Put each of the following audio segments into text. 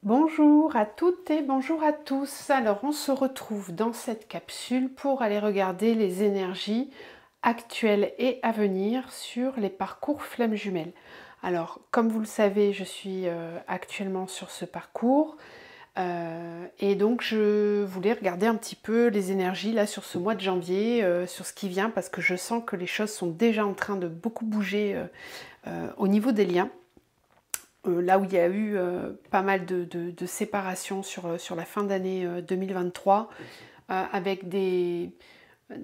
Bonjour à toutes et bonjour à tous. Alors on se retrouve dans cette capsule pour aller regarder les énergies actuelles et à venir sur les parcours flammes jumelles. Alors comme vous le savez, je suis actuellement sur ce parcours et donc je voulais regarder un petit peu les énergies là sur ce mois de janvier, sur ce qui vient parce que je sens que les choses sont déjà en train de beaucoup bouger au niveau des liens. Là où il y a eu pas mal de séparations sur la fin d'année 2023, avec des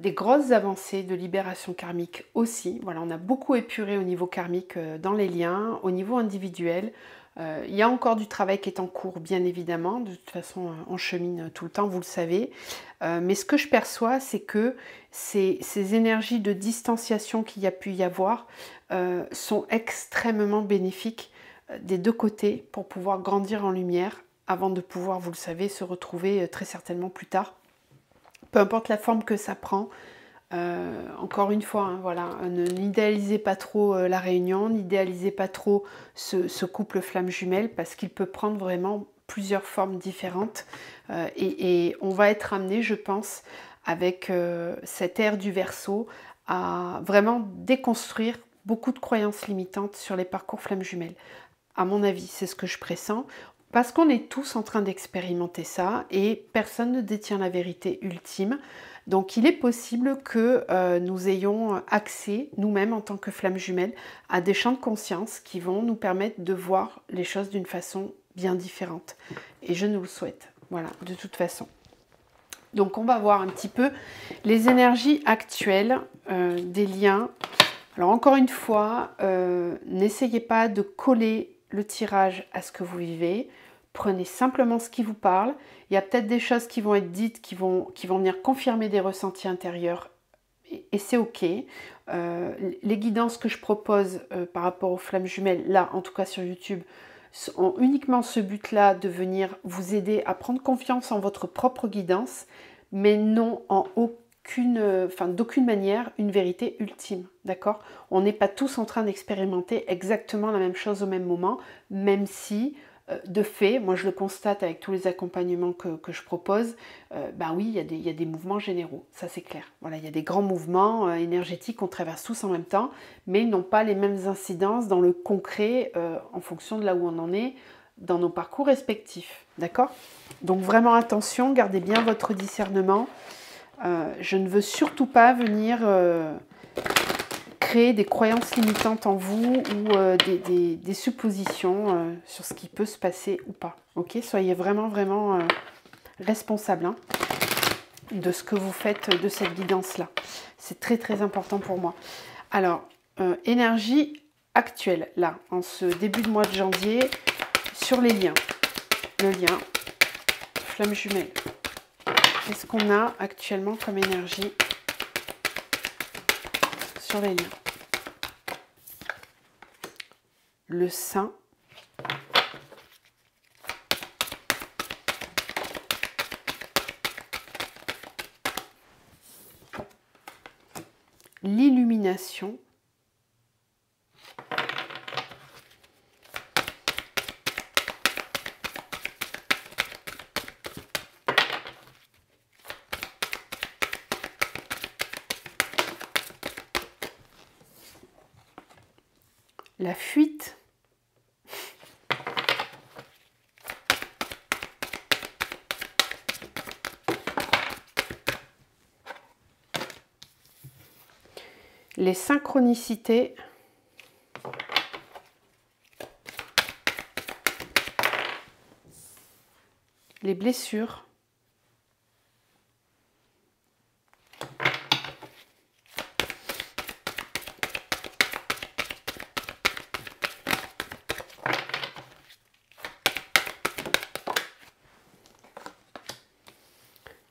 grosses avancées de libération karmique aussi. Voilà, on a beaucoup épuré au niveau karmique dans les liens, au niveau individuel. Il y a encore du travail qui est en cours, bien évidemment. De toute façon, on chemine tout le temps, vous le savez. Mais ce que je perçois, c'est que ces énergies de distanciation qu'il y a pu y avoir sont extrêmement bénéfiques des deux côtés pour pouvoir grandir en lumière avant de pouvoir, vous le savez, se retrouver très certainement plus tard. Peu importe la forme que ça prend, encore une fois, hein, voilà, n'idéalisez pas trop la réunion, n'idéalisez pas trop ce couple flamme jumelle parce qu'il peut prendre vraiment plusieurs formes différentes et on va être amené, je pense, avec cette ère du Verseau à vraiment déconstruire beaucoup de croyances limitantes sur les parcours flamme jumelles. À mon avis, c'est ce que je pressens, parce qu'on est tous en train d'expérimenter ça et personne ne détient la vérité ultime. Donc il est possible que nous ayons accès, nous-mêmes en tant que flammes jumelles, à des champs de conscience qui vont nous permettre de voir les choses d'une façon bien différente. Et je nous le souhaite, voilà, de toute façon. Donc on va voir un petit peu les énergies actuelles des liens. Alors encore une fois, n'essayez pas de coller le tirage à ce que vous vivez. Prenez simplement ce qui vous parle. Il y a peut-être des choses qui vont être dites, qui vont venir confirmer des ressentis intérieurs. Et c'est ok. Les guidances que je propose par rapport aux flammes jumelles, là en tout cas sur YouTube, ont uniquement ce but-là de venir vous aider à prendre confiance en votre propre guidance, mais non en d'aucune manière une vérité ultime, d'accord? On n'est pas tous en train d'expérimenter exactement la même chose au même moment, même si, de fait, moi je le constate avec tous les accompagnements que je propose, ben oui, il y a des mouvements généraux, ça c'est clair. Voilà, il y a des grands mouvements énergétiques qu'on traverse tous en même temps, mais ils n'ont pas les mêmes incidences dans le concret en fonction de là où on en est dans nos parcours respectifs, d'accord? Donc vraiment attention, gardez bien votre discernement. Je ne veux surtout pas venir créer des croyances limitantes en vous ou des suppositions sur ce qui peut se passer ou pas. Ok, soyez vraiment responsable hein, de ce que vous faites de cette guidance-là. C'est très très important pour moi. Alors, énergie actuelle, là, en ce début de mois de janvier, sur les liens. Le lien, flamme jumelle. Qu'est-ce qu'on a actuellement comme énergie sur les liens? Le sein. L'illumination. La fuite. Les synchronicités. Les blessures.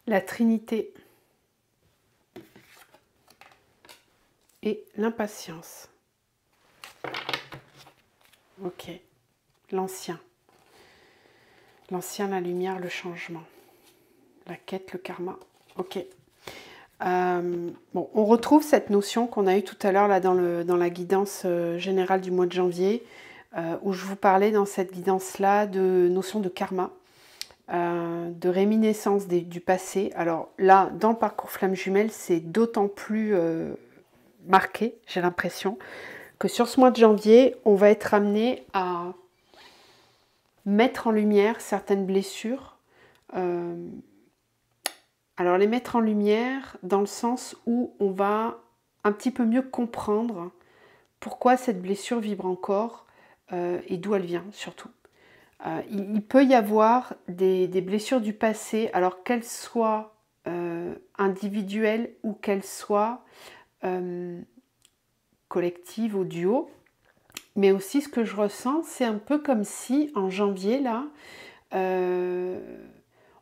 La Trinité et l'impatience. Ok, l'ancien. L'ancien, la lumière, le changement. La quête, le karma. Ok. Bon, on retrouve cette notion qu'on a eue tout à l'heure là dans la guidance générale du mois de janvier. où je vous parlais dans cette guidance-là de notion de karma, de réminiscence du passé. Alors là, dans le parcours flamme jumelle, c'est d'autant plus marqué, j'ai l'impression, que sur ce mois de janvier, on va être amené à mettre en lumière certaines blessures. Alors les mettre en lumière dans le sens où on va un petit peu mieux comprendre pourquoi cette blessure vibre encore et d'où elle vient surtout. Il peut y avoir des blessures du passé, alors qu'elles soient individuelles ou qu'elles soient collectives ou duo. Mais aussi ce que je ressens, c'est un peu comme si en janvier, là,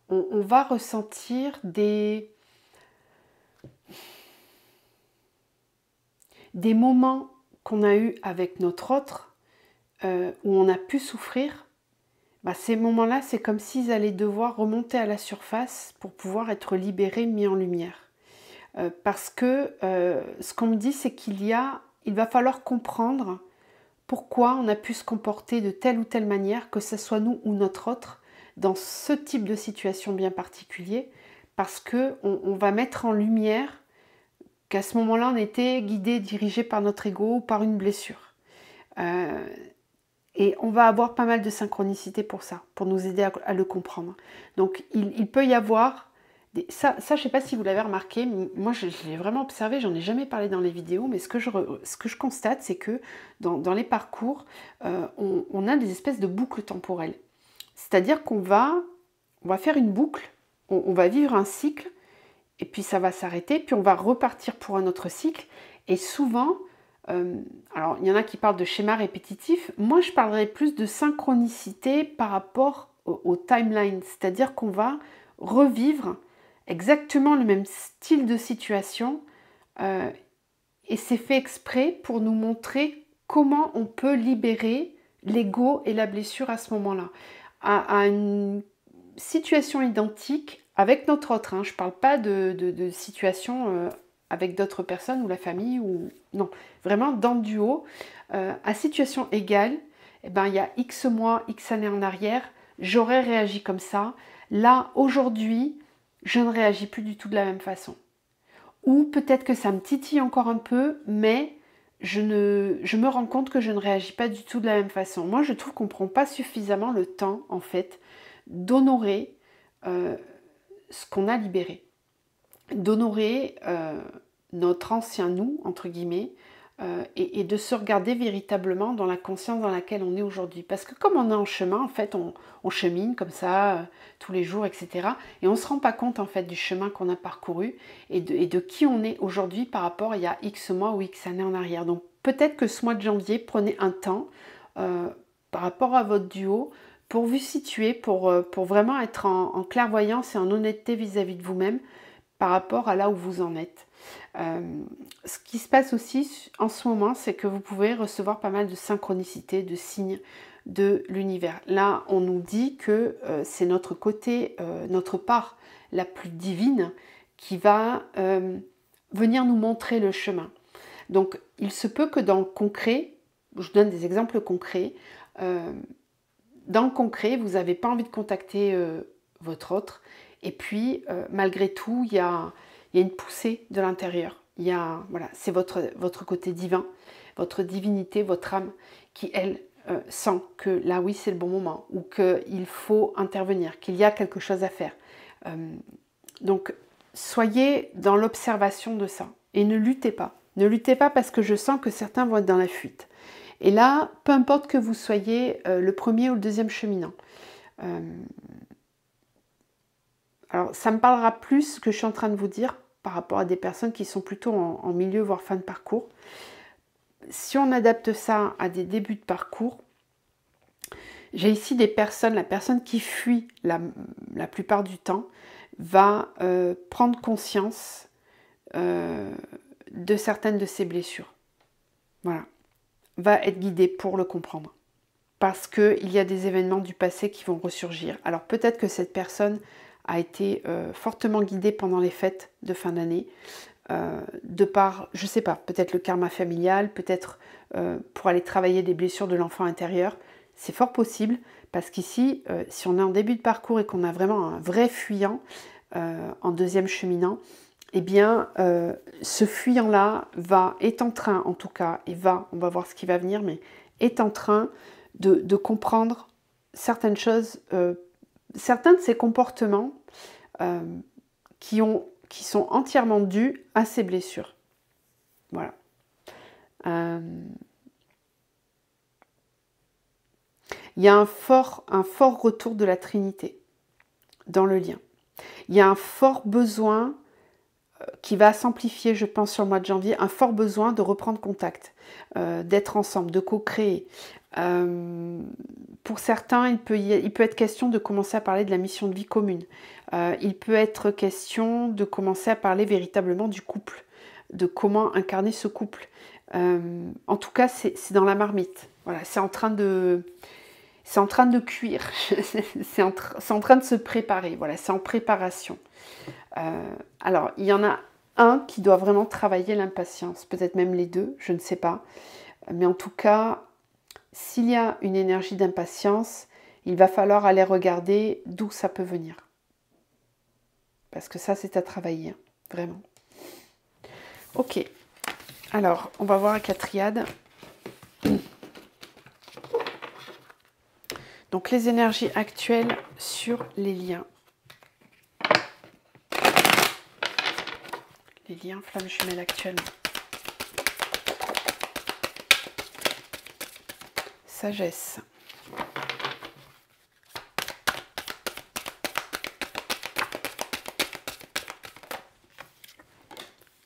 on va ressentir des moments qu'on a eus avec notre autre, où on a pu souffrir. Bah, ces moments-là, c'est comme s'ils allaient devoir remonter à la surface pour pouvoir être libérés, mis en lumière. Parce que ce qu'on me dit, c'est il va falloir comprendre pourquoi on a pu se comporter de telle ou telle manière, que ce soit nous ou notre autre, dans ce type de situation bien particulier, parce qu'on va mettre en lumière qu'à ce moment-là, on était guidé, dirigé par notre ego ou par une blessure. Et on va avoir pas mal de synchronicité pour ça, pour nous aider à le comprendre. Donc il peut y avoir... Ça, je ne sais pas si vous l'avez remarqué, moi je l'ai vraiment observé, j'en ai jamais parlé dans les vidéos, mais ce que je constate, c'est que dans les parcours, on a des espèces de boucles temporelles. C'est-à-dire qu'on va faire une boucle, on va vivre un cycle, et puis ça va s'arrêter, puis on va repartir pour un autre cycle, et souvent, alors il y en a qui parlent de schéma répétitif, moi je parlerais plus de synchronicité par rapport au timeline, c'est-à-dire qu'on va revivre exactement le même style de situation et c'est fait exprès pour nous montrer comment on peut libérer l'ego et la blessure à ce moment-là. À une situation identique avec notre autre, hein. Je ne parle pas de situation avec d'autres personnes ou la famille, ou non, vraiment dans le duo, à situation égale, eh ben, il y a X mois, X années en arrière, j'aurais réagi comme ça. Là, aujourd'hui, je ne réagis plus du tout de la même façon. Ou peut-être que ça me titille encore un peu, mais je me rends compte que je ne réagis pas du tout de la même façon. Moi, je trouve qu'on ne prend pas suffisamment le temps, en fait, d'honorer ce qu'on a libéré. D'honorer notre ancien nous, entre guillemets, et de se regarder véritablement dans la conscience dans laquelle on est aujourd'hui. Parce que comme on est en chemin, en fait, on chemine comme ça, tous les jours, etc. Et on ne se rend pas compte, en fait, du chemin qu'on a parcouru et de qui on est aujourd'hui par rapport à il y a X mois ou X années en arrière. Donc peut-être que ce mois de janvier, prenez un temps par rapport à votre duo pour vous situer, pour vraiment être en clairvoyance et en honnêteté vis-à-vis de vous-même par rapport à là où vous en êtes. Ce qui se passe aussi en ce moment, c'est que vous pouvez recevoir pas mal de synchronicité, de signes de l'univers. Là, on nous dit que c'est notre côté, notre part la plus divine qui va venir nous montrer le chemin. Donc, il se peut que dans le concret, je vous donne des exemples concrets, dans le concret, vous n'avez pas envie de contacter votre autre, et puis malgré tout, il y a une poussée de l'intérieur. Voilà, c'est votre côté divin, votre divinité, votre âme qui, elle, sent que là, oui, c'est le bon moment, ou qu'il faut intervenir, qu'il y a quelque chose à faire. Donc, soyez dans l'observation de ça, et ne luttez pas. Ne luttez pas parce que je sens que certains vont être dans la fuite. Et là, peu importe que vous soyez le premier ou le deuxième cheminant. Alors, ça me parlera plus ce que je suis en train de vous dire par rapport à des personnes qui sont plutôt en milieu, voire fin de parcours. Si on adapte ça à des débuts de parcours, j'ai ici des personnes, la personne qui fuit la plupart du temps va prendre conscience de certaines de ses blessures. Voilà. Va être guidée pour le comprendre. Parce qu'il y a des événements du passé qui vont ressurgir. Alors peut-être que cette personne a été fortement guidée pendant les fêtes de fin d'année. de par, je ne sais pas, peut-être le karma familial, peut-être pour aller travailler des blessures de l'enfant intérieur. C'est fort possible, parce qu'ici, si on est en début de parcours et qu'on a vraiment un vrai fuyant en deuxième cheminant, eh bien, ce fuyant-là est en train, en tout cas, on va voir ce qui va venir, mais est en train de comprendre certaines choses, certains de ses comportements qui sont entièrement dus à ces blessures. Voilà. Il y a un fort retour de la Trinité dans le lien. Il y a un fort besoin qui va s'amplifier, je pense, sur le mois de janvier, un fort besoin de reprendre contact, d'être ensemble, de co-créer. Pour certains, il peut être question de commencer à parler de la mission de vie commune. Il peut être question de commencer à parler véritablement du couple, de comment incarner ce couple. En tout cas, c'est dans la marmite. Voilà, c'est en train de cuire, c'est en train de se préparer. Voilà, c'est en préparation. Alors, il y en a un qui doit vraiment travailler l'impatience, peut-être même les deux, je ne sais pas. Mais en tout cas, s'il y a une énergie d'impatience, il va falloir aller regarder d'où ça peut venir. Parce que ça, c'est à travailler, hein, vraiment. Ok, alors, on va voir la quatriade. Donc, les énergies actuelles sur les liens. Les liens flammes jumelles actuellement. Sagesse.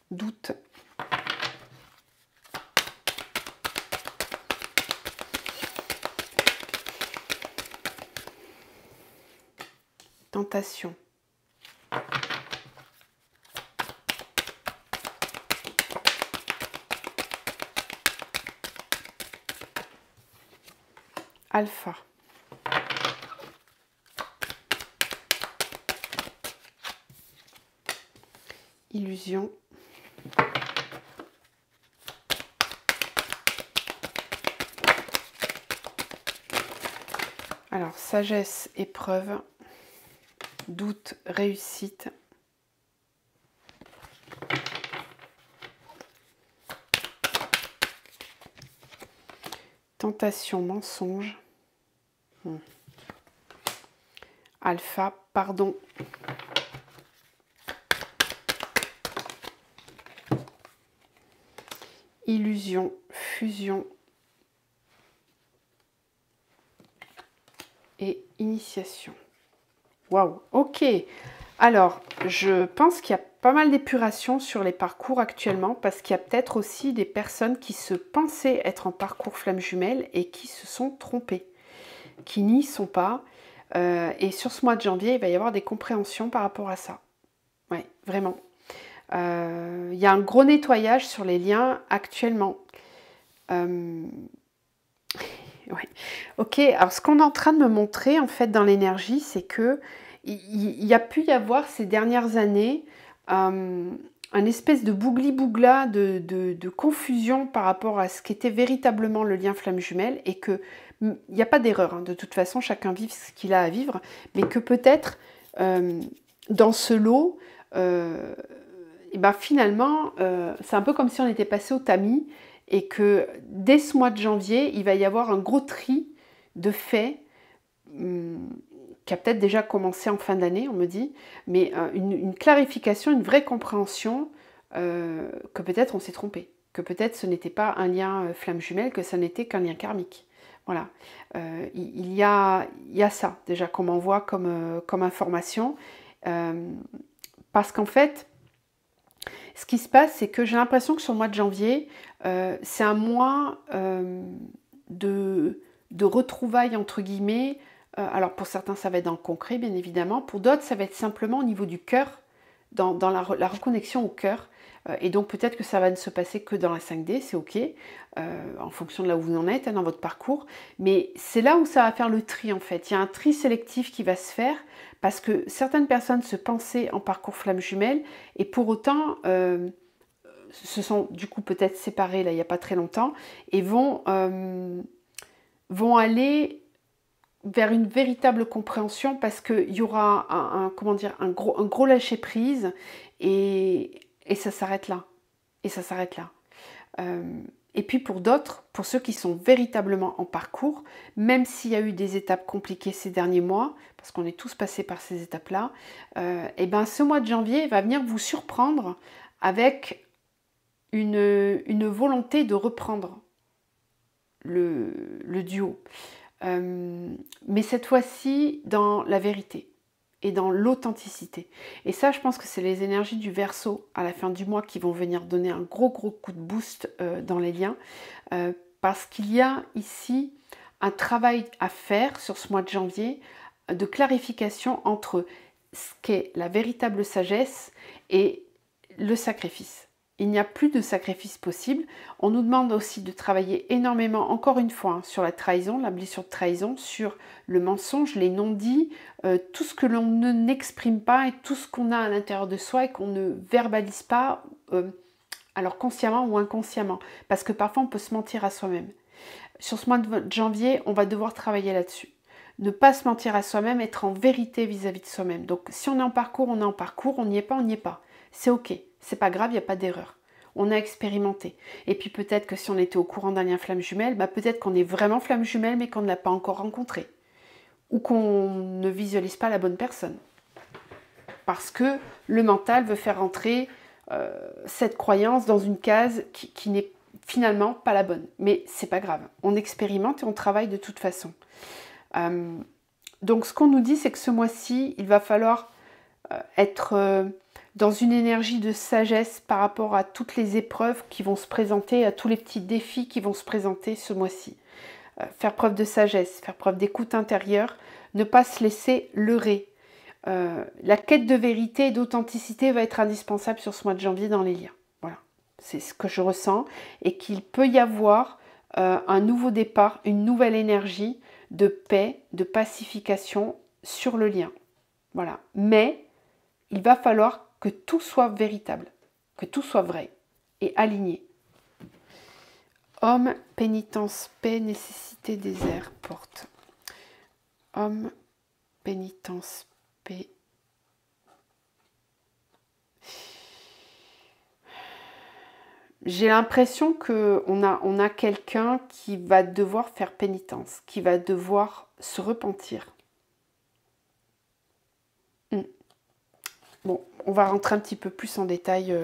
Doute. Tentation. Alpha. Illusion. Alors, sagesse, épreuve. Doute, réussite. Tentation, mensonge. Alpha, pardon. Illusion, fusion. Et initiation. Waouh, ok. Alors, je pense qu'il y a pas mal d'épuration sur les parcours actuellement parce qu'il y a peut-être aussi des personnes qui se pensaient être en parcours flamme jumelle et qui se sont trompées, qui n'y sont pas. Et sur ce mois de janvier, il va y avoir des compréhensions par rapport à ça. Oui, vraiment. Il y a un gros nettoyage sur les liens actuellement. Ouais. Ok, alors ce qu'on est en train de me montrer en fait dans l'énergie, c'est que il y a pu y avoir ces dernières années un espèce de bougli-bougla de confusion par rapport à ce qu'était véritablement le lien flamme jumelle et que il n'y a pas d'erreur, hein, de toute façon chacun vit ce qu'il a à vivre, mais que peut-être dans ce lot, et ben finalement c'est un peu comme si on était passé au tamis. Et que dès ce mois de janvier, il va y avoir un gros tri de faits qui a peut-être déjà commencé en fin d'année, on me dit, mais une clarification, une vraie compréhension que peut-être on s'est trompé, que peut-être ce n'était pas un lien flamme jumelle, que ça n'était qu'un lien karmique. Voilà, il y a ça déjà qu'on m'envoie comme information, parce qu'en fait, ce qui se passe, c'est que j'ai l'impression que sur le mois de janvier, c'est un mois de retrouvailles, entre guillemets. Alors pour certains, ça va être dans le concret, bien évidemment. Pour d'autres, ça va être simplement au niveau du cœur, dans la reconnexion au cœur. Et donc peut-être que ça va ne se passer que dans la 5D, c'est ok, en fonction de là où vous en êtes, hein, dans votre parcours. Mais c'est là où ça va faire le tri, en fait. Il y a un tri sélectif qui va se faire, parce que certaines personnes se pensaient en parcours flamme jumelle, et pour autant, se sont du coup peut-être séparés là il n'y a pas très longtemps et vont aller vers une véritable compréhension parce qu'il y aura comment dire, un gros lâcher prise et ça s'arrête là. Et ça s'arrête là. Et puis pour d'autres, pour ceux qui sont véritablement en parcours, même s'il y a eu des étapes compliquées ces derniers mois, parce qu'on est tous passés par ces étapes-là, et ben ce mois de janvier va venir vous surprendre avec une volonté de reprendre le duo. Mais cette fois-ci dans la vérité et dans l'authenticité. Et ça, je pense que c'est les énergies du Verseau à la fin du mois qui vont venir donner un gros coup de boost dans les liens, parce qu'il y a ici un travail à faire sur ce mois de janvier de clarification entre ce qu'est la véritable sagesse et le sacrifice. Il n'y a plus de sacrifice possible. On nous demande aussi de travailler énormément, encore une fois, sur la trahison, la blessure de trahison, sur le mensonge, les non-dits, tout ce que l'on n'exprime pas et tout ce qu'on a à l'intérieur de soi et qu'on ne verbalise pas, alors consciemment ou inconsciemment. Parce que parfois, on peut se mentir à soi-même. Sur ce mois de janvier, on va devoir travailler là-dessus. Ne pas se mentir à soi-même, être en vérité vis-à-vis de soi-même. Donc, si on est en parcours, on est en parcours. On n'y est pas, on n'y est pas. C'est ok. C'est pas grave, il n'y a pas d'erreur. On a expérimenté. Et puis peut-être que si on était au courant d'un lien flamme jumelle, bah peut-être qu'on est vraiment flamme jumelle mais qu'on ne l'a pas encore rencontré. Ou qu'on ne visualise pas la bonne personne. Parce que le mental veut faire rentrer cette croyance dans une case qui n'est finalement pas la bonne. Mais c'est pas grave. On expérimente et on travaille de toute façon. Donc ce qu'on nous dit, c'est que ce mois-ci, il va falloir être dans une énergie de sagesse par rapport à toutes les épreuves qui vont se présenter, à tous les petits défis qui vont se présenter ce mois-ci. Faire preuve de sagesse, faire preuve d'écoute intérieure, ne pas se laisser leurrer. La quête de vérité et d'authenticité va être indispensable sur ce mois de janvier dans les liens. Voilà, c'est ce que je ressens et qu'il peut y avoir un nouveau départ, une nouvelle énergie de paix, de pacification sur le lien. Voilà, mais il va falloir que tout soit véritable, que tout soit vrai et aligné. Homme, pénitence, paix, nécessité, désert, porte. Homme, pénitence, paix. J'ai l'impression qu'on a quelqu'un qui va devoir faire pénitence, qui va devoir se repentir. Bon, on va rentrer un petit peu plus en détail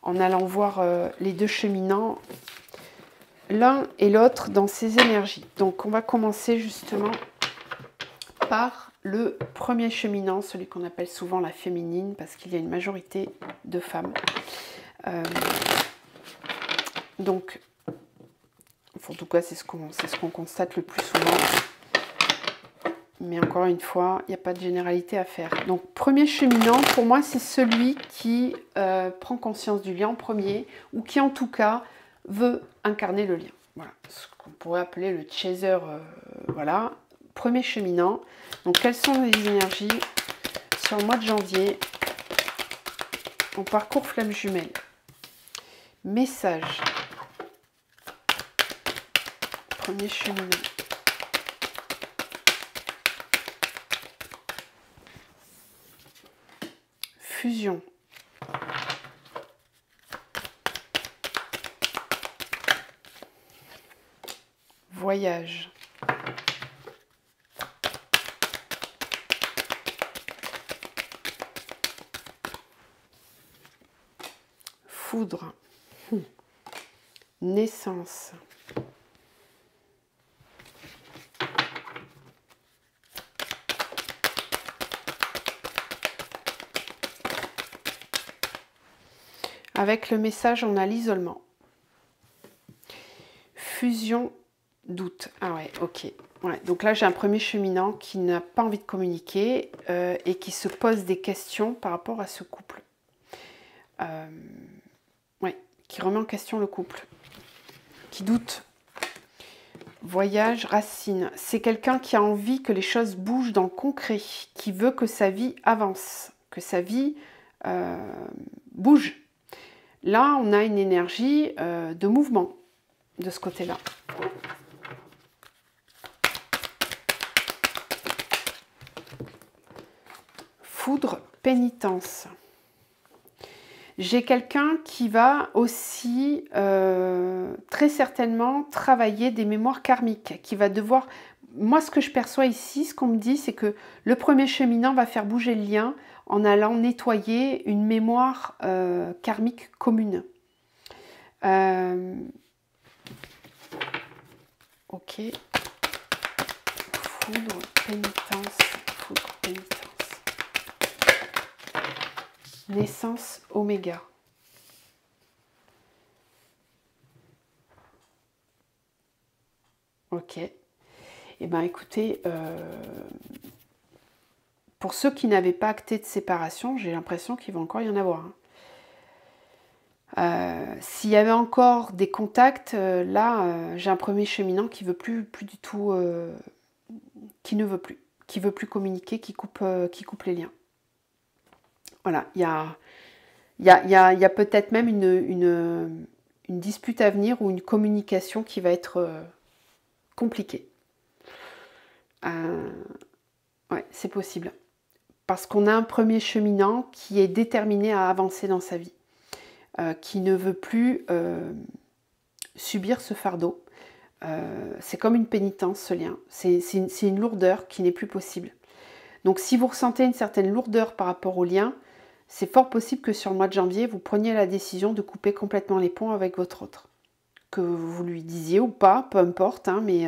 en allant voir les deux cheminants, l'un et l'autre dans ces énergies. Donc on va commencer justement par le premier cheminant, celui qu'on appelle souvent la féminine, parce qu'il y a une majorité de femmes. Donc, en tout cas, c'est ce qu'on constate le plus souvent. Mais encore une fois, il n'y a pas de généralité à faire. Donc, premier cheminant, pour moi, c'est celui qui prend conscience du lien en premier, ou qui, en tout cas, veut incarner le lien. Voilà, ce qu'on pourrait appeler le chaser, voilà. Premier cheminant. Donc, quelles sont les énergies sur le mois de janvier en parcours flamme jumelle? Message. Premier cheminant. Fusion. Voyage. Foudre. Naissance. Avec le message, on a l'isolement. Fusion, doute. Ah ouais, ok. Ouais, donc là, j'ai un premier cheminant qui n'a pas envie de communiquer et qui se pose des questions par rapport à ce couple. Ouais, qui remet en question le couple. Qui doute. Voyage, racine. C'est quelqu'un qui a envie que les choses bougent dans le concret, qui veut que sa vie avance, que sa vie bouge. Là, on a une énergie de mouvement de ce côté-là. Foudre, pénitence. J'ai quelqu'un qui va aussi très certainement travailler des mémoires karmiques, qui va devoir... Moi, ce que je perçois ici, ce qu'on me dit, c'est que le premier cheminant va faire bouger le lien en allant nettoyer une mémoire karmique commune. Ok. Foudre, pénitence, foudre, pénitence. Naissance oméga. Ok. Eh bien, écoutez, pour ceux qui n'avaient pas acté de séparation, j'ai l'impression qu'il va encore y en avoir. S'il y avait encore des contacts, là, j'ai un premier cheminant qui veut plus du tout, qui ne veut plus, qui veut plus communiquer, qui coupe les liens. Voilà, il y a peut-être même une dispute à venir ou une communication qui va être compliquée. Ouais, c'est possible. Parce qu'on a un premier cheminant qui est déterminé à avancer dans sa vie, qui ne veut plus subir ce fardeau. C'est comme une pénitence, ce lien. C'est une lourdeur qui n'est plus possible. Donc si vous ressentez une certaine lourdeur par rapport au lien, c'est fort possible que sur le mois de janvier, vous preniez la décision de couper complètement les ponts avec votre autre. Que vous lui disiez ou pas, peu importe, hein, mais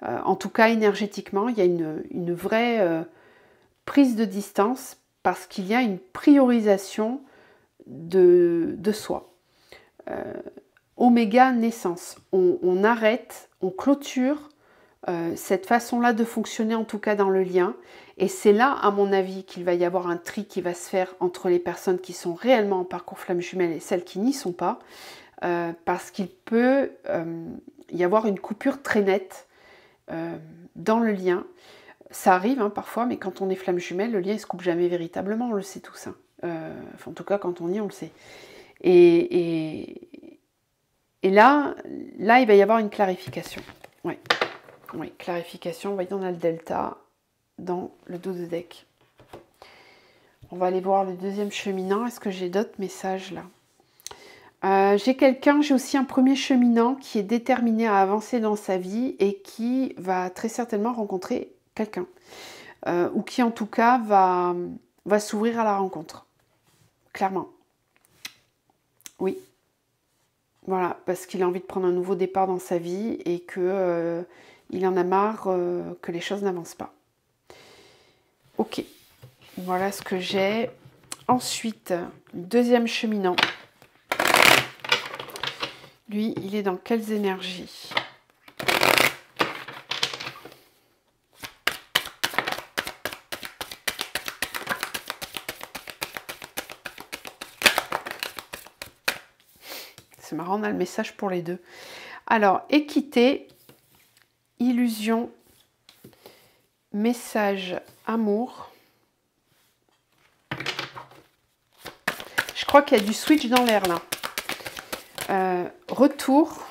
en tout cas énergétiquement, il y a une vraie prise de distance parce qu'il y a une priorisation de soi. Oméga naissance, on arrête, on clôture cette façon-là de fonctionner, en tout cas dans le lien. Et c'est là, à mon avis, qu'il va y avoir un tri qui va se faire entre les personnes qui sont réellement en parcours flamme jumelle et celles qui n'y sont pas. Parce qu'il peut y avoir une coupure très nette dans le lien. Ça arrive hein, parfois, mais quand on est flamme jumelle, le lien ne se coupe jamais véritablement, on le sait tous. Hein. Enfin, en tout cas, quand on y est, on le sait. Et là, il va y avoir une clarification. Ouais. Oui, clarification. Voyons, on a le delta dans le dos de deck. On va aller voir le deuxième cheminant. Est-ce que j'ai d'autres messages là? J'ai aussi un premier cheminant qui est déterminé à avancer dans sa vie et qui va très certainement rencontrer quelqu'un. Ou qui en tout cas va s'ouvrir à la rencontre. Clairement. Oui. Voilà, parce qu'il a envie de prendre un nouveau départ dans sa vie et que il en a marre que les choses n'avancent pas. Ok, voilà ce que j'ai. Ensuite, deuxième cheminant. Lui, il est dans quelles énergies? C'est marrant, on a le message pour les deux. Alors, équité, illusion, message, amour. Je crois qu'il y a du switch dans l'air là. Retour.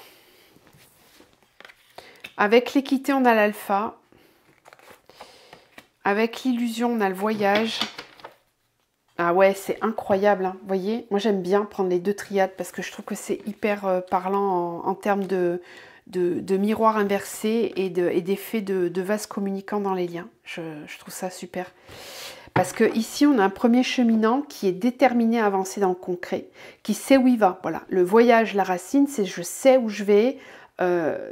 Avec l'équité, on a l'alpha. Avec l'illusion, on a le voyage. Ah ouais, c'est incroyable. Hein. Vous voyez, moi j'aime bien prendre les deux triades parce que je trouve que c'est hyper parlant en termes de miroir inversé et d'effet de vase communicant dans les liens. Je trouve ça super. Parce que ici, on a un premier cheminant qui est déterminé à avancer dans le concret, qui sait où il va. Voilà, le voyage, la racine, c'est je sais où je vais,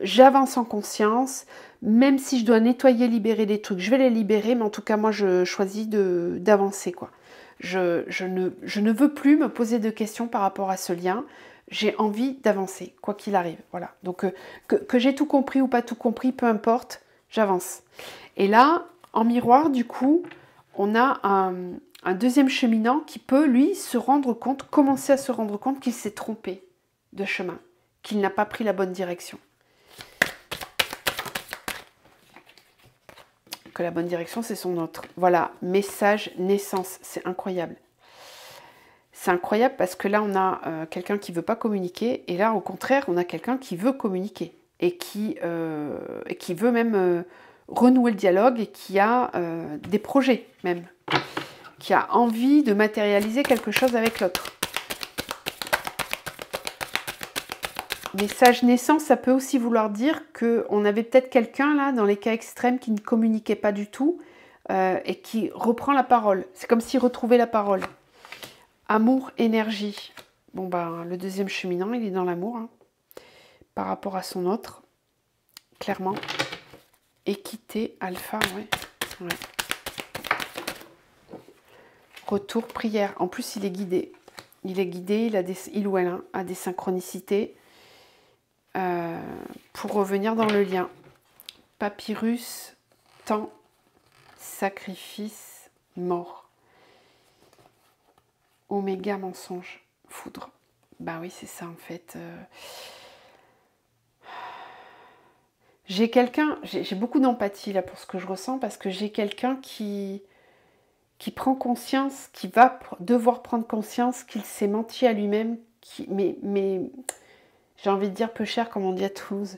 j'avance en conscience, même si je dois nettoyer, libérer des trucs, je vais les libérer, mais en tout cas, moi, je choisis d'avancer, quoi. Je ne veux plus me poser de questions par rapport à ce lien. J'ai envie d'avancer, quoi qu'il arrive. Voilà. Donc, que j'ai tout compris ou pas tout compris, peu importe, j'avance. Et là, en miroir, du coup, on a un deuxième cheminant qui peut, lui, se rendre compte, commencer à se rendre compte qu'il s'est trompé de chemin, qu'il n'a pas pris la bonne direction. Que la bonne direction, c'est son autre. Voilà, message, naissance, c'est incroyable. C'est incroyable parce que là, on a quelqu'un qui ne veut pas communiquer, et là, au contraire, on a quelqu'un qui veut communiquer et qui veut même renouer le dialogue et qui a des projets même, qui a envie de matérialiser quelque chose avec l'autre. Message naissant, ça peut aussi vouloir dire qu'on avait peut-être quelqu'un là, dans les cas extrêmes, qui ne communiquait pas du tout et qui reprend la parole. C'est comme s'il retrouvait la parole. Amour, énergie. Bon, ben, le deuxième cheminant, il est dans l'amour, hein, par rapport à son autre, clairement. Équité, alpha, ouais. Retour, prière. En plus, il est guidé. Il est guidé, il ou elle a des synchronicités pour revenir dans le lien. Papyrus, temps, sacrifice, mort. Oméga, mensonge, foudre. Bah oui, c'est ça en fait. J'ai quelqu'un, j'ai beaucoup d'empathie là pour ce que je ressens, parce que j'ai quelqu'un qui prend conscience, qui va devoir prendre conscience qu'il s'est menti à lui-même, mais j'ai envie de dire peu cher, comme on dit à Toulouse.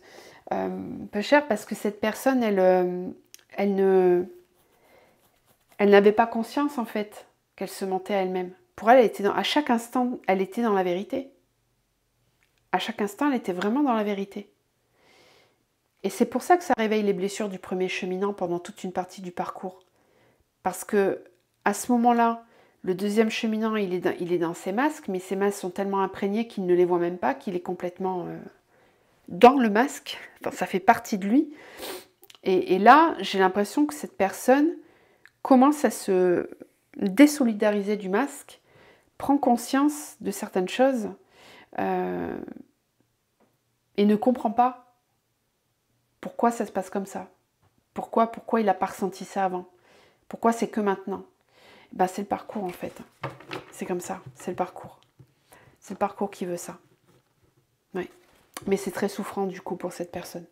Peu cher parce que cette personne, elle n'avait pas conscience en fait qu'elle se mentait à elle-même. Pour elle, à chaque instant, elle était dans la vérité. À chaque instant, elle était vraiment dans la vérité. Et c'est pour ça que ça réveille les blessures du premier cheminant pendant toute une partie du parcours. Parce que à ce moment-là, le deuxième cheminant, il est dans ses masques, mais ses masques sont tellement imprégnés qu'il ne les voit même pas, qu'il est complètement dans le masque. Enfin, ça fait partie de lui. Et là, j'ai l'impression que cette personne commence à se désolidariser du masque, prend conscience de certaines choses et ne comprend pas pourquoi ça se passe comme ça. Pourquoi il n'a pas ressenti ça avant? Pourquoi c'est que maintenant? Ben, c'est le parcours en fait. C'est comme ça, c'est le parcours. C'est le parcours qui veut ça. Oui. Mais c'est très souffrant du coup pour cette personne.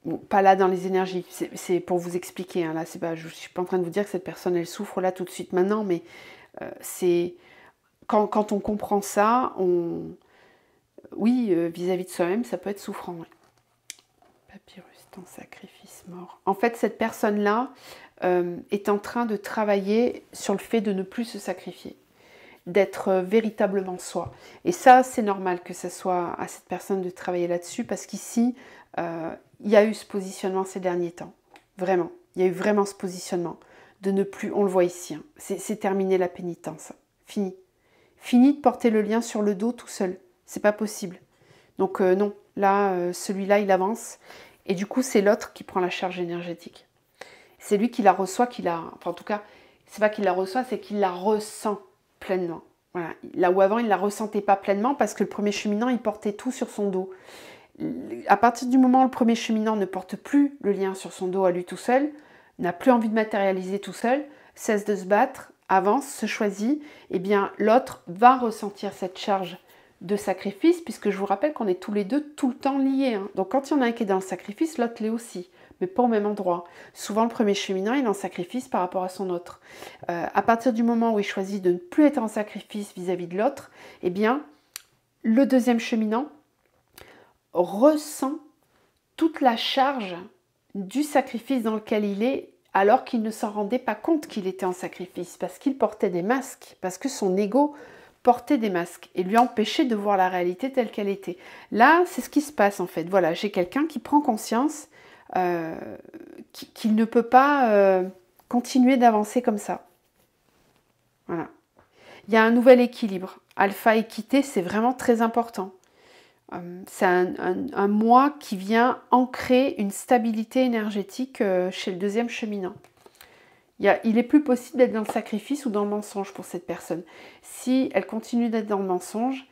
Bon, pas là dans les énergies, c'est pour vous expliquer. Hein, là, je ne suis pas en train de vous dire que cette personne elle souffre là tout de suite maintenant, mais c'est quand on comprend ça, oui, vis-à-vis de soi-même, ça peut être souffrant. Ouais. Papyrus, temps, sacrifice, mort. En fait, cette personne-là est en train de travailler sur le fait de ne plus se sacrifier, d'être véritablement soi. Et ça, c'est normal que ce soit à cette personne de travailler là-dessus, parce qu'ici, il y a eu ce positionnement ces derniers temps. Vraiment, il y a eu vraiment ce positionnement de ne plus, on le voit ici, hein, c'est terminé la pénitence, fini. Fini de porter le lien sur le dos tout seul, c'est pas possible. Donc non, là, celui-là, il avance, et du coup, c'est l'autre qui prend la charge énergétique. C'est lui qui la reçoit, enfin en tout cas, c'est pas qu'il la reçoit, c'est qu'il la ressent pleinement. Voilà. Là où avant, il ne la ressentait pas pleinement parce que le premier cheminant, il portait tout sur son dos. À partir du moment où le premier cheminant ne porte plus le lien sur son dos à lui tout seul, n'a plus envie de matérialiser tout seul, cesse de se battre, avance, se choisit, eh bien l'autre va ressentir cette charge de sacrifice, puisque je vous rappelle qu'on est tous les deux tout le temps liés. Hein. Donc quand il y en a un qui est dans le sacrifice, l'autre l'est aussi, mais pas au même endroit. Souvent le premier cheminant il est en sacrifice par rapport à son autre. À partir du moment où il choisit de ne plus être en sacrifice vis-à-vis de l'autre, eh bien le deuxième cheminant ressent toute la charge du sacrifice dans lequel il est, alors qu'il ne s'en rendait pas compte qu'il était en sacrifice, parce qu'il portait des masques, parce que son ego portait des masques et lui empêchait de voir la réalité telle qu'elle était. Là, c'est ce qui se passe en fait. Voilà, j'ai quelqu'un qui prend conscience qu'il ne peut pas continuer d'avancer comme ça. Voilà. Il y a un nouvel équilibre. Alpha équité, c'est vraiment très important. C'est un moi qui vient ancrer une stabilité énergétique chez le deuxième cheminant. Il est plus possible d'être dans le sacrifice ou dans le mensonge pour cette personne. Si elle continue d'être dans le mensonge,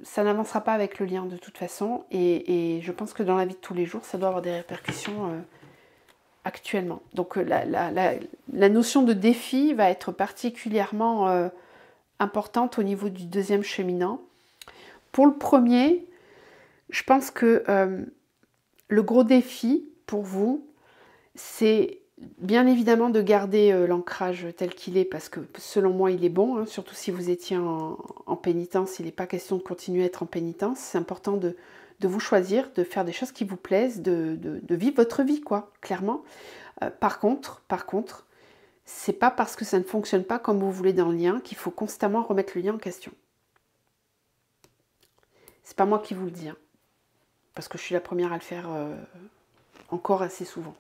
ça n'avancera pas avec le lien de toute façon. Et je pense que dans la vie de tous les jours, ça doit avoir des répercussions actuellement. Donc la notion de défi va être particulièrement importante au niveau du deuxième cheminant. Pour le premier, je pense que le gros défi pour vous, c'est bien évidemment de garder l'ancrage tel qu'il est, parce que selon moi il est bon, hein, surtout si vous étiez en pénitence, il n'est pas question de continuer à être en pénitence, c'est important de vous choisir, de faire des choses qui vous plaisent, de vivre votre vie, quoi, clairement. Par contre, c'est pas parce que ça ne fonctionne pas comme vous voulez dans le lien qu'il faut constamment remettre le lien en question. C'est pas moi qui vous le dis, hein, parce que je suis la première à le faire encore assez souvent.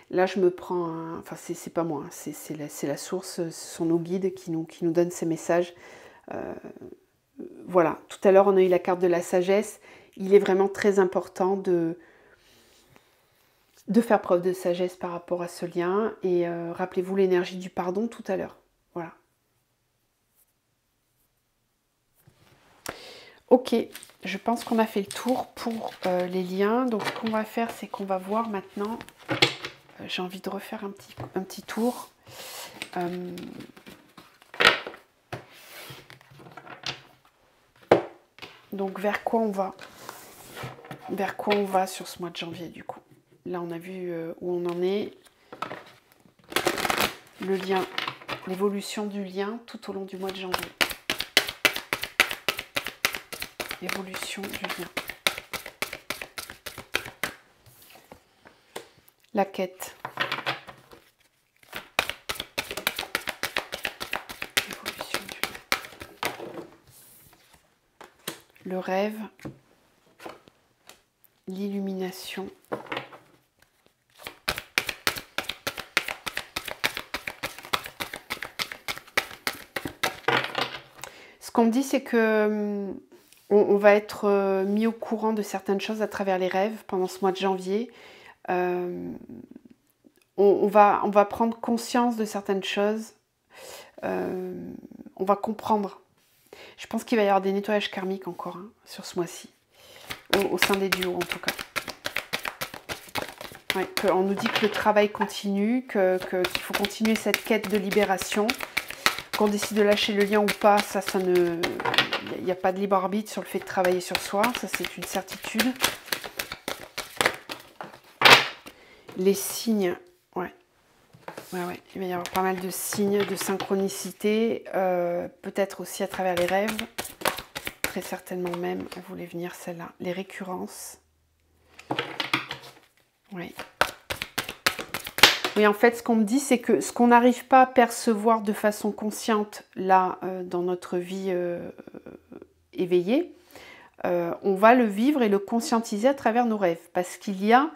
Là, je me prends, enfin, c'est pas moi, hein, c'est la source, ce sont nos guides qui nous donnent ces messages. Voilà, tout à l'heure, on a eu la carte de la sagesse. Il est vraiment très important de faire preuve de sagesse par rapport à ce lien. Et rappelez-vous l'énergie du pardon tout à l'heure. Voilà. Ok, je pense qu'on a fait le tour pour les liens. Donc, ce qu'on va faire, c'est qu'on va voir maintenant... j'ai envie de refaire un petit tour. Donc, vers quoi on va? Vers quoi on va sur ce mois de janvier, du coup? Là, on a vu où on en est. Le lien, l'évolution du lien tout au long du mois de janvier. Évolution du lien. La quête. Évolution du lien. Le rêve. L'illumination. Ce qu'on me dit, c'est que on va être mis au courant de certaines choses à travers les rêves pendant ce mois de janvier. On va prendre conscience de certaines choses. On va comprendre. Je pense qu'il va y avoir des nettoyages karmiques encore sur ce mois-ci. Au sein des duos, en tout cas. Ouais, on nous dit que le travail continue, qu'il faut continuer cette quête de libération. Qu'on décide de lâcher le lien ou pas, il n'y a pas de libre arbitre sur le fait de travailler sur soi, ça c'est une certitude. Les signes, ouais, il va y avoir pas mal de signes de synchronicité, peut-être aussi à travers les rêves, très certainement même, elle voulait venir celle-là, les récurrences. Oui. Oui, en fait, ce qu'on me dit, c'est que ce qu'on n'arrive pas à percevoir de façon consciente, là, dans notre vie éveillée, on va le vivre et le conscientiser à travers nos rêves. Parce qu'il y a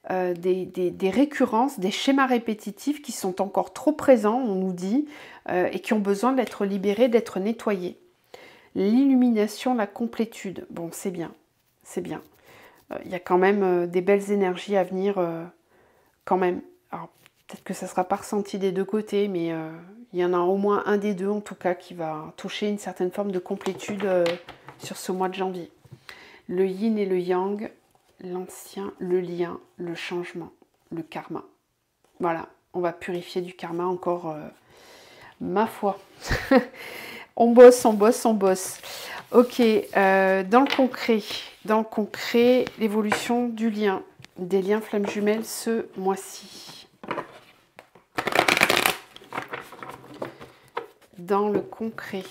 des récurrences, des schémas répétitifs qui sont encore trop présents, on nous dit, et qui ont besoin d'être libérés, d'être nettoyés. L'illumination, la complétude, bon, c'est bien, c'est bien. Il y a quand même des belles énergies à venir, quand même. Alors, peut-être que ça ne sera pas ressenti des deux côtés, mais il y en a au moins un des deux, en tout cas, qui va toucher une certaine forme de complétude sur ce mois de janvier. Le yin et le yang, l'ancien, le lien, le changement, le karma. Voilà, on va purifier du karma encore, ma foi. On bosse, on bosse, on bosse. Ok, dans le concret, l'évolution du lien, des liens flammes jumelles ce mois-ci. Dans le concret.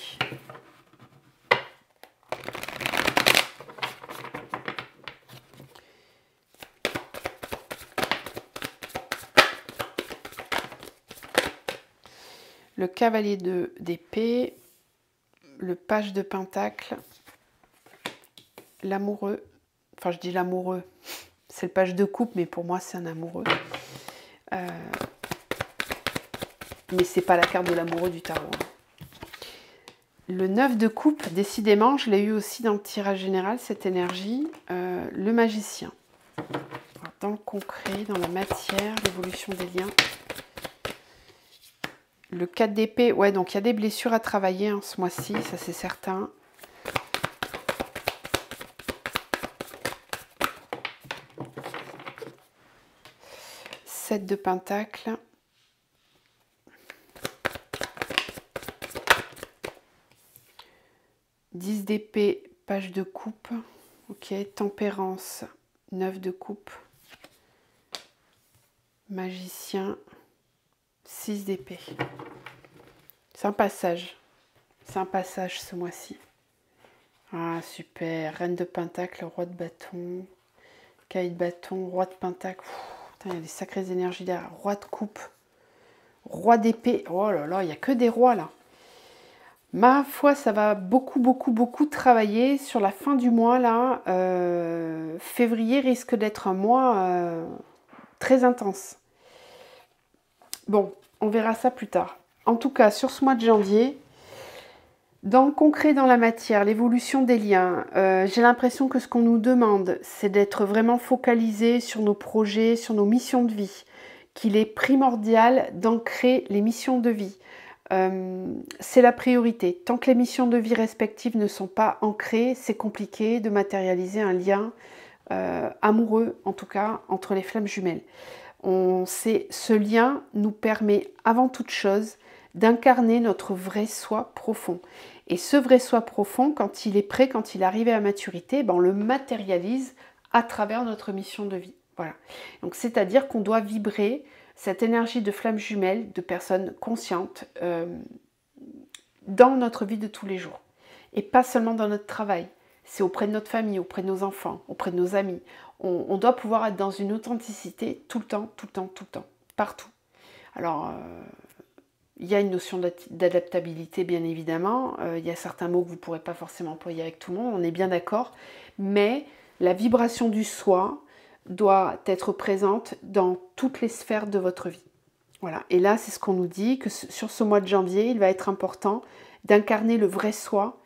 Le cavalier d'épée, le page de pentacle, l'amoureux, enfin je dis l'amoureux, c'est le page de coupe, mais pour moi c'est un amoureux. Mais c'est pas la carte de l'amoureux du tarot. Le 9 de coupe, décidément, je l'ai eu aussi dans le tirage général, cette énergie, le magicien. Alors, dans le concret, dans la matière, l'évolution des liens. Le 4 d'épée, ouais, donc il y a des blessures à travailler ce mois-ci, ça c'est certain. De pentacle, 10 d'épée, page de coupe, ok, tempérance, 9 de coupe, magicien, 6 d'épée. C'est un passage. C'est un passage ce mois-ci. Ah, super. Reine de pentacle, roi de bâton, cahier de bâton, roi de pentacle. Putain, il y a des sacrées énergies derrière. Roi de coupe, roi d'épée. Oh là là, il n'y a que des rois là. Ma foi, ça va beaucoup travailler sur la fin du mois là. Février risque d'être un mois très intense. Bon, on verra ça plus tard. En tout cas, sur ce mois de janvier, dans le concret, dans la matière, l'évolution des liens, j'ai l'impression que ce qu'on nous demande, c'est d'être vraiment focalisé sur nos projets, sur nos missions de vie, qu'il est primordial d'ancrer les missions de vie. C'est la priorité. Tant que les missions de vie respectives ne sont pas ancrées, c'est compliqué de matérialiser un lien amoureux, en tout cas, entre les flammes jumelles. Ce lien nous permet avant toute chose d'incarner notre vrai soi profond. Et ce vrai soi profond, quand il est prêt, quand il arrive à maturité, ben on le matérialise à travers notre mission de vie. Voilà. Donc c'est-à-dire qu'on doit vibrer cette énergie de flamme jumelle, de personnes conscientes dans notre vie de tous les jours. Et pas seulement dans notre travail. C'est auprès de notre famille, auprès de nos enfants, auprès de nos amis. On doit pouvoir être dans une authenticité tout le temps, partout. Alors, il y a une notion d'adaptabilité, bien évidemment. Il y a certains mots que vous ne pourrez pas forcément employer avec tout le monde, on est bien d'accord. Mais la vibration du soi doit être présente dans toutes les sphères de votre vie. Voilà. Et là, c'est ce qu'on nous dit, que sur ce mois de janvier, il va être important d'incarner le vrai soi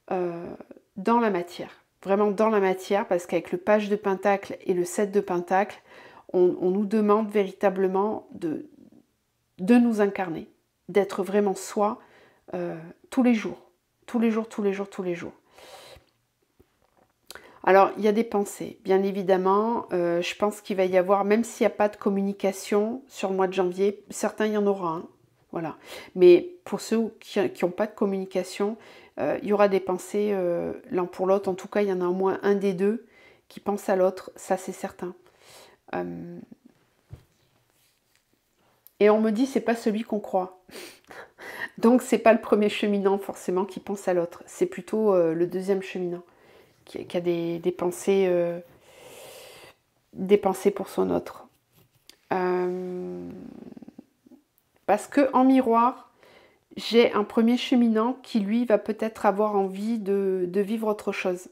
dans la matière. Vraiment dans la matière, parce qu'avec le page de pentacle et le 7 de pentacle, on nous demande véritablement de nous incarner, d'être vraiment soi tous les jours. Alors, il y a des pensées, bien évidemment. Je pense qu'il va y avoir, même s'il n'y a pas de communication sur le mois de janvier, certains, il y en aura un. Voilà. Mais pour ceux qui n'ont pas de communication, il y aura des pensées l'un pour l'autre. En tout cas, il y en a au moins un des deux qui pense à l'autre, ça c'est certain. Et on me dit, c'est pas celui qu'on croit. Donc, c'est pas le premier cheminant forcément qui pense à l'autre. C'est plutôt le deuxième cheminant qui a des pensées pour son autre. Parce que en miroir, j'ai un premier cheminant qui, lui, va peut-être avoir envie de vivre autre chose.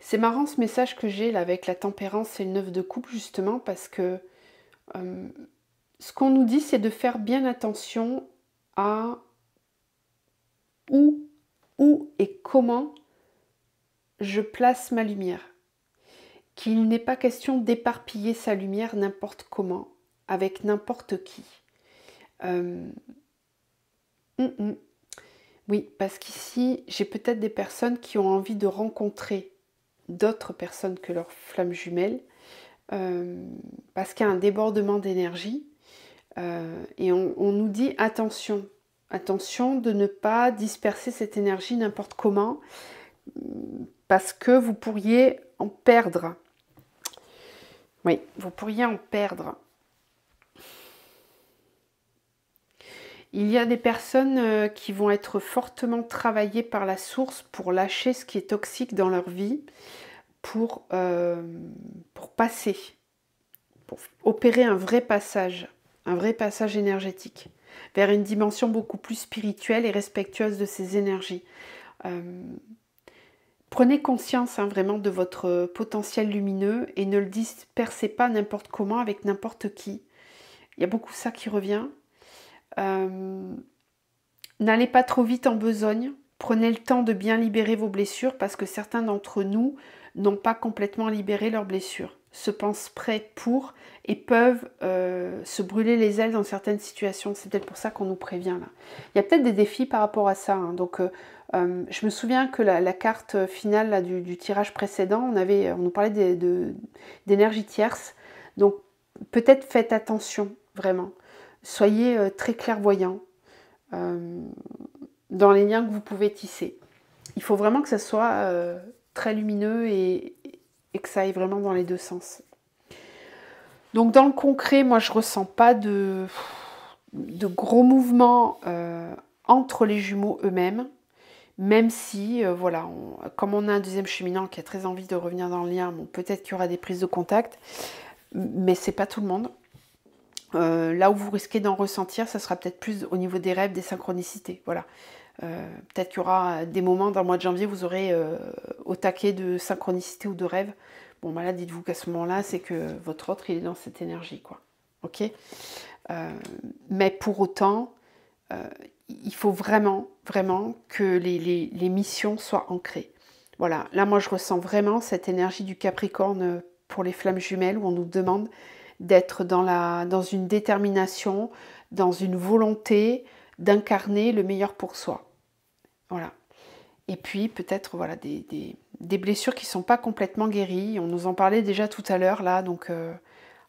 C'est marrant ce message que j'ai là avec la tempérance et le 9 de coupe, justement, parce que ce qu'on nous dit, c'est de faire bien attention à où et comment je place ma lumière. Qu'il n'est pas question d'éparpiller sa lumière n'importe comment, avec n'importe qui. Oui, parce qu'ici, j'ai peut-être des personnes qui ont envie de rencontrer d'autres personnes que leurs flammes jumelles, parce qu'il y a un débordement d'énergie, et on nous dit attention de ne pas disperser cette énergie n'importe comment, parce que vous pourriez en perdre. Oui, vous pourriez en perdre. Il y a des personnes qui vont être fortement travaillées par la source pour lâcher ce qui est toxique dans leur vie, pour passer, pour opérer un vrai passage énergétique vers une dimension beaucoup plus spirituelle et respectueuse de ces énergies. Prenez conscience vraiment de votre potentiel lumineux et ne le dispersez pas n'importe comment avec n'importe qui. Il y a beaucoup ça qui revient. N'allez pas trop vite en besogne. Prenez le temps de bien libérer vos blessures parce que certains d'entre nous n'ont pas complètement libéré leurs blessures, se pensent prêts pour et peuvent se brûler les ailes dans certaines situations. C'est peut-être pour ça qu'on nous prévient là. Il y a peut-être des défis par rapport à ça. Hein. Donc, je me souviens que la carte finale là, du tirage précédent, on nous parlait d'énergie tierce. Donc, peut-être faites attention, vraiment. Soyez très clairvoyants dans les liens que vous pouvez tisser. Il faut vraiment que ça soit très lumineux et et que ça aille vraiment dans les deux sens. Donc dans le concret, moi je ressens pas de gros mouvements entre les jumeaux eux-mêmes, même si, voilà, comme on a un deuxième cheminant qui a très envie de revenir dans le lien, bon, peut-être qu'il y aura des prises de contact, mais c'est pas tout le monde. Là où vous risquez d'en ressentir, ça sera peut-être plus au niveau des rêves, des synchronicités, voilà. Peut-être qu'il y aura des moments dans le mois de janvier, vous aurez au taquet de synchronicité ou de rêve. Bon, bah là, dites-vous qu'à ce moment-là, c'est que votre autre, il est dans cette énergie, quoi. Ok. Mais pour autant, il faut vraiment, vraiment que les missions soient ancrées. Voilà, là, moi, je ressens vraiment cette énergie du Capricorne pour les flammes jumelles, où on nous demande d'être dans une détermination, dans une volonté d'incarner le meilleur pour soi. Voilà. Et puis peut-être voilà, des blessures qui ne sont pas complètement guéries. On nous en parlait déjà tout à l'heure là, donc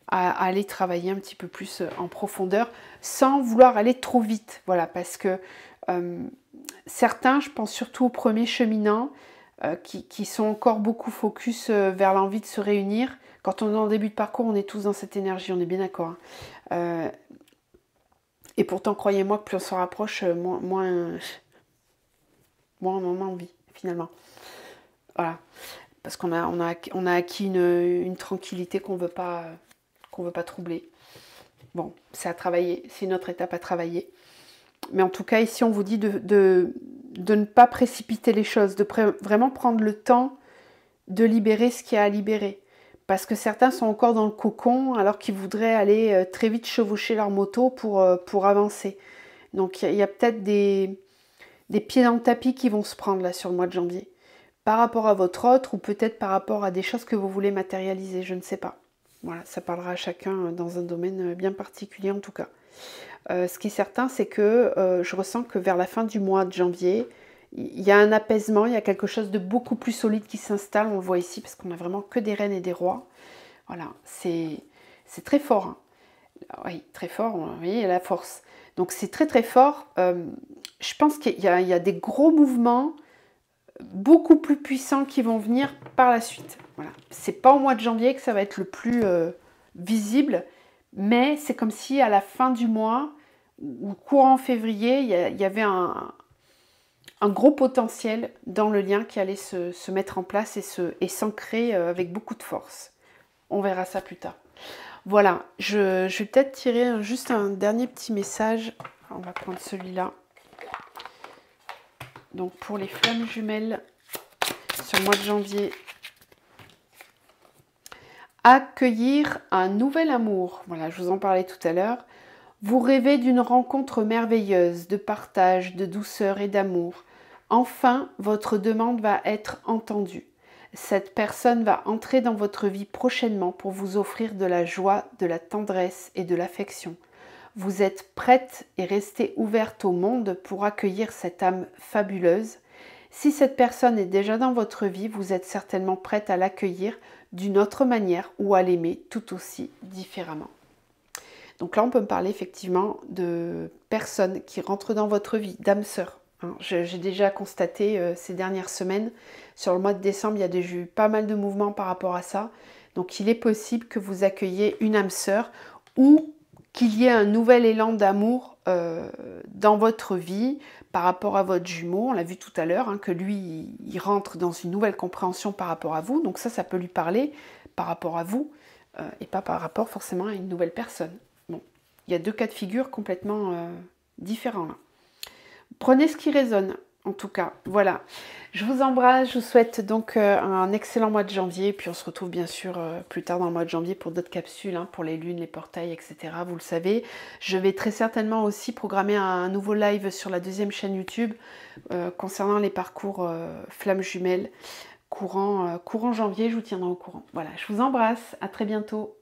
à aller travailler un petit peu plus en profondeur sans vouloir aller trop vite. Voilà, parce que certains, je pense surtout aux premiers cheminants, qui sont encore beaucoup focus vers l'envie de se réunir. Quand on est en début de parcours, on est tous dans cette énergie, on est bien d'accord. Et pourtant, croyez-moi que plus on s'en rapproche, moins on en a envie, finalement. Voilà. Parce qu'on a acquis une tranquillité qu'on veut pas troubler. Bon, c'est à travailler, c'est une autre étape à travailler. Mais en tout cas, ici, on vous dit de ne pas précipiter les choses, de vraiment prendre le temps de libérer ce qu'il y a à libérer. Parce que certains sont encore dans le cocon, alors qu'ils voudraient aller très vite chevaucher leur moto pour avancer. Donc, il y a peut-être des pieds dans le tapis qui vont se prendre là sur le mois de janvier. Par rapport à votre autre, ou peut-être par rapport à des choses que vous voulez matérialiser, je ne sais pas. Voilà, ça parlera à chacun dans un domaine bien particulier en tout cas. Ce qui est certain, c'est que je ressens que vers la fin du mois de janvier, il y a un apaisement, il y a quelque chose de beaucoup plus solide qui s'installe, on le voit ici, parce qu'on n'a vraiment que des reines et des rois. Voilà, c'est très fort. Hein. Oui, très fort, vous voyez, la force. Donc c'est très très fort. Je pense qu'il y a des gros mouvements beaucoup plus puissants qui vont venir par la suite. Voilà. C'est pas au mois de janvier que ça va être le plus visible, mais c'est comme si à la fin du mois ou courant février, il y avait un gros potentiel dans le lien qui allait se mettre en place et s'ancrer avec beaucoup de force. On verra ça plus tard. Voilà, je vais peut-être tirer juste un dernier petit message. On va prendre celui-là. Donc pour les flammes jumelles sur le mois de janvier. Accueillir un nouvel amour. Voilà, je vous en parlais tout à l'heure. Vous rêvez d'une rencontre merveilleuse, de partage, de douceur et d'amour. Enfin, votre demande va être entendue. Cette personne va entrer dans votre vie prochainement pour vous offrir de la joie, de la tendresse et de l'affection. Vous êtes prête et restez ouverte au monde pour accueillir cette âme fabuleuse. Si cette personne est déjà dans votre vie, vous êtes certainement prête à l'accueillir d'une autre manière ou à l'aimer tout aussi différemment. Donc là, on peut me parler effectivement de personnes qui rentrent dans votre vie, d'âmes sœurs. J'ai déjà constaté ces dernières semaines, sur le mois de décembre, il y a déjà eu pas mal de mouvements par rapport à ça. Donc il est possible que vous accueilliez une âme sœur ou qu'il y ait un nouvel élan d'amour dans votre vie par rapport à votre jumeau. On l'a vu tout à l'heure, que lui, il rentre dans une nouvelle compréhension par rapport à vous. Donc ça peut lui parler par rapport à vous et pas par rapport forcément à une nouvelle personne. Bon, il y a deux cas de figure complètement différents là. Prenez ce qui résonne, en tout cas. Voilà. Je vous embrasse. Je vous souhaite donc un excellent mois de janvier. Puis on se retrouve bien sûr plus tard dans le mois de janvier pour d'autres capsules, pour les lunes, les portails, etc. Vous le savez. Je vais très certainement aussi programmer un nouveau live sur la deuxième chaîne YouTube concernant les parcours flammes jumelles. Courant janvier, je vous tiendrai au courant. Voilà. Je vous embrasse. À très bientôt.